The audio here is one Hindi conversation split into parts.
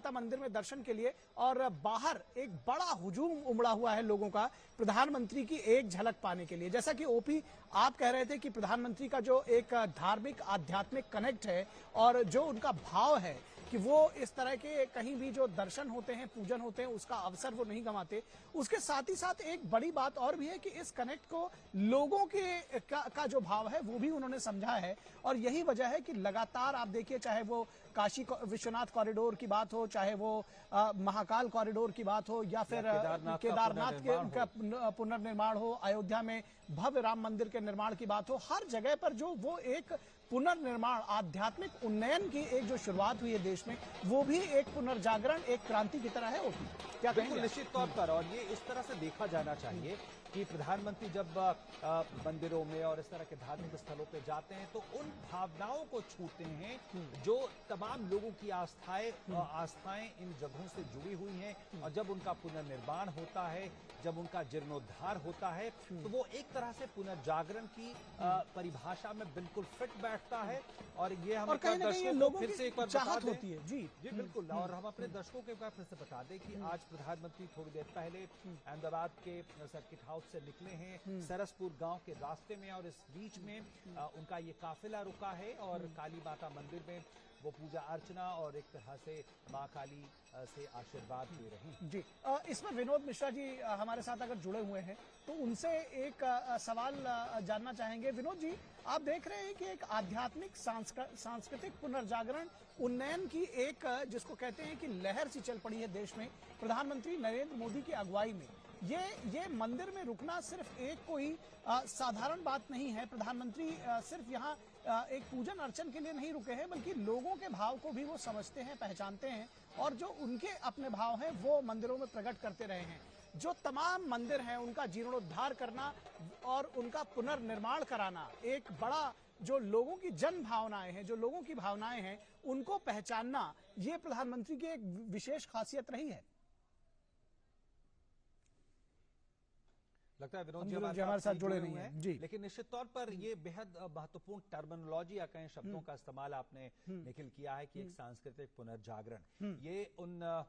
माता मंदिर में दर्शन के लिए, और बाहर एक बड़ा हुजूम उमड़ा हुआ है लोगों का प्रधानमंत्री की एक झलक पाने के लिए। जैसा कि ओपी आप कह रहे थे कि प्रधानमंत्री का जो एक धार्मिक आध्यात्मिक कनेक्ट है और जो उनका भाव है कि वो इस तरह के कहीं भी जो दर्शन होते हैं, पूजन होते हैं, उसका अवसर वो नहीं गंवाते। उसके साथ ही साथ एक बड़ी बात और भी है कि इस कनेक्ट को लोगों के का जो भाव है वो भी उन्होंने समझा है, और यही वजह है कि लगातार आप देखिए, चाहे वो काशी विश्वनाथ कॉरिडोर की बात हो, चाहे वो महाकाल कॉरिडोर की बात हो, या फिर केदारनाथ के पुनर्निर्माण हो, अयोध्या में भव्य राम मंदिर के निर्माण की बात हो, हर जगह पर जो वो एक पुनर्निर्माण, आध्यात्मिक उन्नयन की एक जो शुरुआत हुई है देश में, वो भी एक पुनर्जागरण, एक क्रांति की तरह है। ओपी क्या कहेंगे? निश्चित तौर पर, और ये इस तरह से देखा जाना चाहिए कि प्रधानमंत्री जब मंदिरों में और इस तरह के धार्मिक स्थलों पे जाते हैं तो उन भावनाओं को छूते हैं जो तमाम लोगों की आस्थाएं इन जगहों से जुड़ी हुई हैं, और जब उनका पुनर्निर्माण होता है, जब उनका जीर्णोद्धार होता है, तो वो एक तरह से पुनर्जागरण की परिभाषा में बिल्कुल फिट बैठता है। और ये हम दर्शकों को फिर से एक बार बता दें, होती है। जी बिल्कुल, और हम अपने दर्शकों को एक बार फिर से बता दें कि आज प्रधानमंत्री थोड़ी देर पहले अहमदाबाद के सर्किट हाउस से निकले हैं सरसपुर गांव के रास्ते में, और इस बीच में उनका ये काफिला रुका है और काली माता मंदिर में वो पूजा अर्चना और एक तरह से मां काली से आशीर्वाद ले रहे हैं। जी, इसमें विनोद मिश्रा जी हमारे साथ अगर जुड़े हुए हैं तो उनसे एक सवाल जानना चाहेंगे। विनोद जी, आप देख रहे हैं कि एक आध्यात्मिक सांस्कृतिक पुनर्जागरण उन्नयन की एक जिसको कहते हैं कि लहर सी चल पड़ी है देश में, प्रधानमंत्री नरेंद्र मोदी की अगुवाई में। ये मंदिर में रुकना सिर्फ एक कोई साधारण बात नहीं है। प्रधानमंत्री सिर्फ यहाँ एक पूजन अर्चन के लिए नहीं रुके हैं, बल्कि लोगों के भाव को भी वो समझते हैं, पहचानते हैं, और जो उनके अपने भाव हैं वो मंदिरों में प्रकट करते रहे हैं। जो तमाम मंदिर हैं उनका जीर्णोद्धार करना और उनका पुनर्निर्माण कराना, एक बड़ा जो लोगों की जन भावनाएं हैं, जो लोगों की भावनाएं हैं, उनको पहचानना, ये प्रधानमंत्री की एक विशेष खासियत रही है। लगता है विनोद जी हमारे साथ जुड़े नहीं हैं जी, लेकिन निश्चित तौर पर ये बेहद महत्वपूर्ण टर्मिनोलॉजी या कहें शब्दों का इस्तेमाल आपने निखिल किया है कि एक सांस्कृतिक पुनर्जागरण, ये उन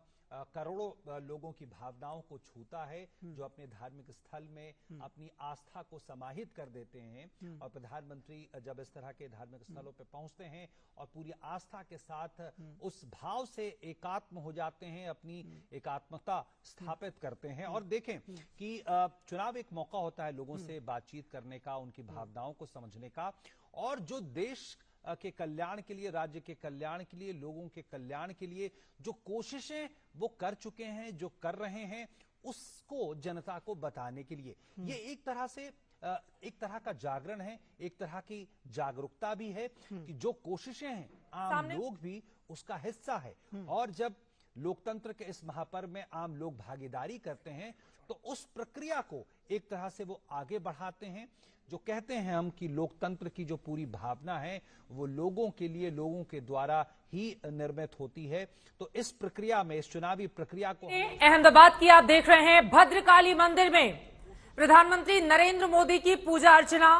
करोड़ों लोगों की भावनाओं को छूता है जो अपने धार्मिक स्थल में अपनी आस्था को समाहित कर देते हैं। और प्रधानमंत्री जब इस तरह के धार्मिक स्थलों पर पहुंचते हैं और पूरी आस्था के साथ उस भाव से एकात्म हो जाते हैं, अपनी एकात्मता स्थापित करते हैं। और देखें कि चुनाव एक मौका होता है लोगों से बातचीत करने का, उनकी भावनाओं को समझने का, और जो देश के कल्याण के लिए, राज्य के कल्याण के लिए, लोगों के कल्याण के लिए जो कोशिशें वो कर चुके हैं, जो कर रहे हैं, उसको जनता को बताने के लिए ये एक तरह से एक तरह का जागरण है, एक तरह की जागरूकता भी है कि जो कोशिशें हैं आम लोग भी उसका हिस्सा है। और जब लोकतंत्र के इस महापर्व में आम लोग भागीदारी करते हैं तो उस प्रक्रिया को एक तरह से वो आगे बढ़ाते हैं। जो कहते हैं हम कि लोकतंत्र की जो पूरी भावना है वो लोगों के लिए, लोगों के द्वारा ही निर्मित होती है। तो इस प्रक्रिया में, इस चुनावी प्रक्रिया को अहमदाबाद की आप देख रहे हैं भद्रकाली मंदिर में प्रधानमंत्री नरेंद्र मोदी की पूजा अर्चना।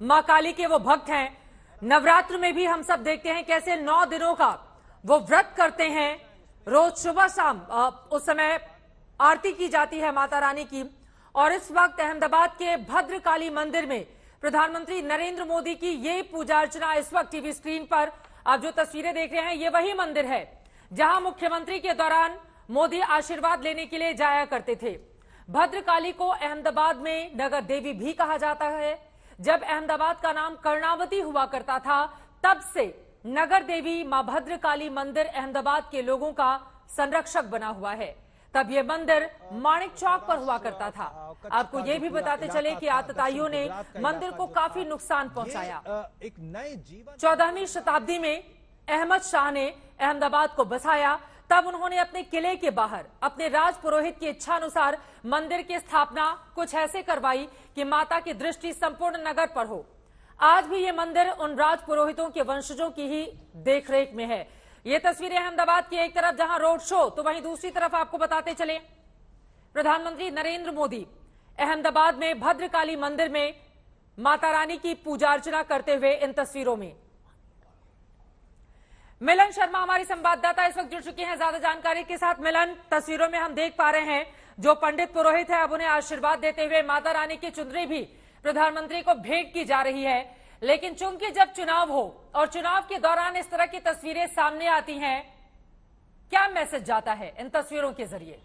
मां काली के वो भक्त हैं। नवरात्र में भी हम सब देखते हैं कैसे 9 दिनों का वो व्रत करते हैं। रोज सुबह शाम उस समय आरती की जाती है माता रानी की। और इस वक्त अहमदाबाद के भद्रकाली मंदिर में प्रधानमंत्री नरेंद्र मोदी की ये पूजा अर्चना, इस वक्त टीवी स्क्रीन पर आप जो तस्वीरें देख रहे हैं, ये वही मंदिर है जहां मुख्यमंत्री के दौरान मोदी आशीर्वाद लेने के लिए जाया करते थे। भद्रकाली को अहमदाबाद में नगर देवी भी कहा जाता है। जब अहमदाबाद का नाम कर्णावती हुआ करता था, तब से नगर देवी मां भद्रकाली मंदिर अहमदाबाद के लोगों का संरक्षक बना हुआ है। तब ये मंदिर माणिक चौक पर हुआ करता था। आपको ये भी बताते चले कि आतताइयों ने मंदिर को काफी नुकसान पहुंचाया। एक नए जीवन 14वीं शताब्दी में अहमद शाह ने अहमदाबाद को बसाया। तब उन्होंने अपने किले के बाहर अपने राज पुरोहित की इच्छा अनुसार मंदिर की स्थापना कुछ ऐसे करवाई कि माता की दृष्टि संपूर्ण नगर पर हो। आज भी ये मंदिर उन राज पुरोहितों के वंशजों की ही देखरेख में है। ये तस्वीरें अहमदाबाद की एक तरफ जहां रोड शो, तो वहीं दूसरी तरफ आपको बताते चले प्रधानमंत्री नरेंद्र मोदी अहमदाबाद में भद्रकाली मंदिर में माता रानी की पूजा अर्चना करते हुए इन तस्वीरों में। मिलन शर्मा हमारी संवाददाता इस वक्त जुड़ चुकी हैं ज्यादा जानकारी के साथ। मिलन, तस्वीरों में हम देख पा रहे हैं जो पंडित पुरोहित है अब उन्हें आशीर्वाद देते हुए माता रानी की चुनरी भी प्रधानमंत्री को भेंट की जा रही है। लेकिन चूंकि जब चुनाव हो और चुनाव के दौरान इस तरह की तस्वीरें सामने आती हैं, क्या मैसेज जाता है इन तस्वीरों के जरिए?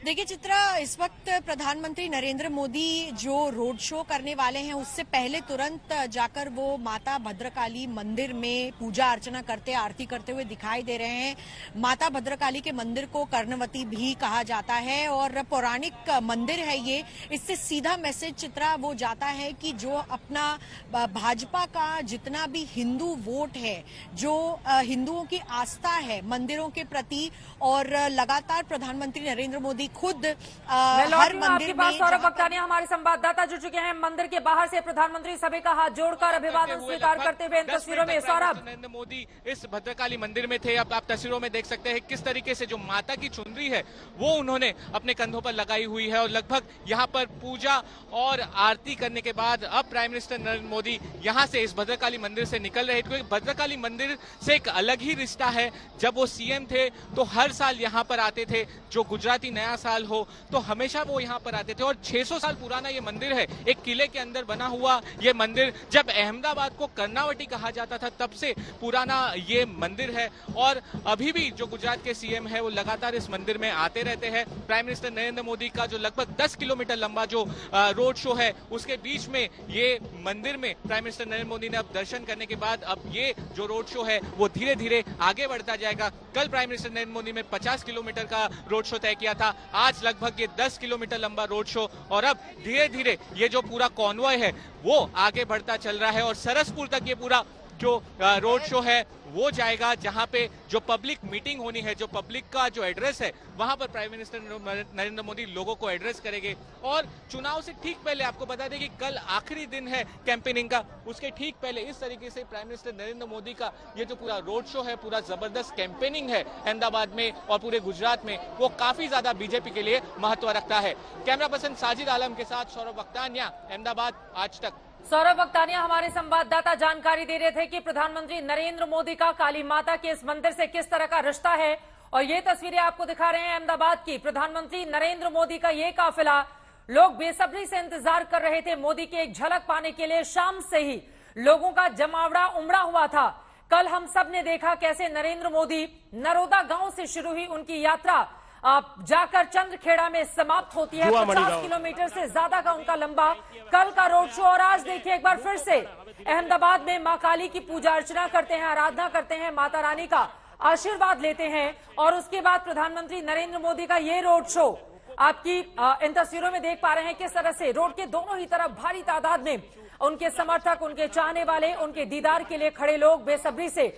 देखिए चित्रा, इस वक्त प्रधानमंत्री नरेंद्र मोदी जो रोड शो करने वाले हैं उससे पहले तुरंत जाकर वो माता भद्रकाली मंदिर में पूजा अर्चना करते, आरती करते हुए दिखाई दे रहे हैं। माता भद्रकाली के मंदिर को कर्णवती भी कहा जाता है और पौराणिक मंदिर है ये। इससे सीधा मैसेज चित्रा वो जाता है कि जो अपना भाजपा का जितना भी हिंदू वोट है, जो हिंदुओं की आस्था है मंदिरों के प्रति, और लगातार प्रधानमंत्री नरेंद्र मोदी खुद हर मंदिर में। सौरभ वक्तानिया हमारे संवाददाता जुड़ चुके हैं मंदिर के बाहर से। प्रधानमंत्री सभी का हाथ जोड़कर अभिवादन स्वीकार करते हुए इन तस्वीरों में। सौरभ, नरेंद्र मोदी इस भद्रकाली मंदिर में थे। अब आप तस्वीरों में देख सकते हैं किस तरीके से जो माता की चुनरी है वो उन्होंने अपने कंधों पर लगाई हुई है और लगभग यहाँ पर पूजा और आरती करने के बाद अब प्राइम मिनिस्टर नरेंद्र मोदी यहाँ से इस भद्रकाली मंदिर से निकल रहे थे, क्योंकि भद्रकाली मंदिर से एक अलग ही रिश्ता है। जब वो सीएम थे तो हर साल यहाँ पर आते थे, जो गुजराती नया साल हो तो हमेशा वो यहाँ पर आते थे। और 600 साल पुराना ये मंदिर है, एक किले के अंदर बना हुआ ये मंदिर। जब अहमदाबाद को कर्नावटी कहा जाता था तब से पुराना ये मंदिर है और अभी भी जो गुजरात के सीएम है वो लगातार इस मंदिर में आते रहते हैं। प्राइम मिनिस्टर नरेंद्र मोदी का जो लगभग 10 किलोमीटर लंबा जो रोड शो है उसके बीच में ये मंदिर में प्राइम मिनिस्टर नरेंद्र मोदी ने अब दर्शन करने के बाद अब ये जो रोड शो है वो धीरे धीरे आगे बढ़ता जाएगा। कल प्राइम मिनिस्टर नरेंद्र मोदी ने 50 किलोमीटर का रोड शो तय किया था, आज लगभग ये 10 किलोमीटर लंबा रोड शो, और अब धीरे धीरे ये जो पूरा कॉन्वॉय है वो आगे बढ़ता चल रहा है और सरसपुर तक ये पूरा जो रोड शो है वो जाएगा, जहां पे जो पब्लिक मीटिंग होनी है, जो पब्लिक का जो एड्रेस है वहां पर प्राइम मिनिस्टर नरेंद्र मोदी लोगों को एड्रेस करेंगे। और चुनाव से ठीक पहले आपको बता दें कि कल आखिरी दिन है कैंपेनिंग का, उसके ठीक पहले इस तरीके से प्राइम मिनिस्टर नरेंद्र मोदी का ये जो पूरा रोड शो है, पूरा जबरदस्त कैंपेनिंग है अहमदाबाद में और पूरे गुजरात में, वो काफी ज्यादा बीजेपी के लिए महत्व रखता है। कैमरा पर्सन साजिद आलम के साथ सौरभ वक्तानिया, अहमदाबाद, आज तक। सौरभ वक्तानिया हमारे संवाददाता जानकारी दे रहे थे कि प्रधानमंत्री नरेंद्र मोदी का काली माता के इस मंदिर से किस तरह का रिश्ता है, और ये तस्वीरें आपको दिखा रहे हैं अहमदाबाद की। प्रधानमंत्री नरेंद्र मोदी का ये काफिला, लोग बेसब्री से इंतजार कर रहे थे मोदी की एक झलक पाने के लिए। शाम से ही लोगों का जमावड़ा उमड़ा हुआ था। कल हम सब ने देखा कैसे नरेंद्र मोदी नरोदा गांव से शुरू हुई उनकी यात्रा जाकर चंद्रखेड़ा में समाप्त होती है। 50 किलोमीटर से ज्यादा का उनका लंबा कल का रोड शो। और आज देखिए एक बार फिर से अहमदाबाद में मां काली की पूजा अर्चना करते हैं, आराधना करते हैं, माता रानी का आशीर्वाद लेते हैं और उसके बाद प्रधानमंत्री नरेंद्र मोदी का ये रोड शो आपकी इन तस्वीरों में देख पा रहे हैं किस तरह से रोड के दोनों ही तरफ भारी तादाद में उनके समर्थक, उनके चाहने वाले, उनके दीदार के लिए खड़े लोग बेसब्री से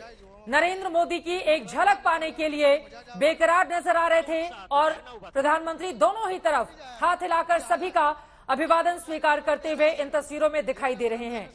नरेंद्र मोदी की एक झलक पाने के लिए बेकरार नजर आ रहे थे। और प्रधानमंत्री दोनों ही तरफ हाथ हिलाकर सभी का अभिवादन स्वीकार करते हुए इन तस्वीरों में दिखाई दे रहे हैं।